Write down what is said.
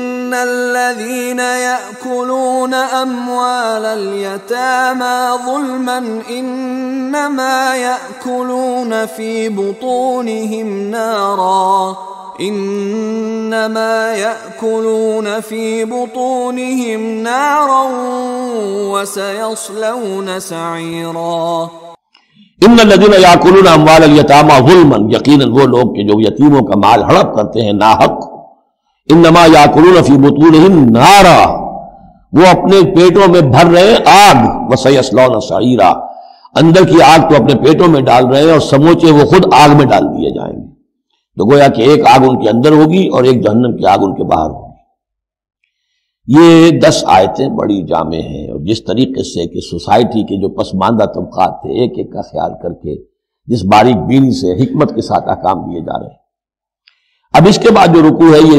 इन्नल्लज़ीना यअकुलूना अम्वालल यतामा ज़ुल्मन इन्नमा यअकुलूना फ़ी बुतूनिहिम नारा इन्नमा यअकुलूना फ़ी बुतूनिहिम नारन वसयस्लौना सईरा। इन्नल्लज़ीना यअकुलूना अम्वालल यतामा ज़ुल्मन, यकीनन वो लोग के जो यतीमों का माल हड़प करते हैं नाहक, इन्नमा याकुलून फी बुतूनिहिम नारा, वो अपने पेटों में भर रहे आग, वसयस्लौना सईरा, अंदर की आग तो अपने पेटों में डाल रहे हैं और समूचे वो खुद आग में डाल दिए जाएंगे। तो गोया कि एक आग उनके अंदर होगी और एक जहन्नम की आग उनके बाहर होगी। ये 10 आयतें बड़ी जामे हैं और जिस तरीके से कि सोसाइटी के जो पसमानदा तबकात थे एक एक का ख्याल करके जिस बारीक बीनी से हिकमत के साथ अहकाम दिए जा रहे हैं। अब इसके बाद जो रुकू है ये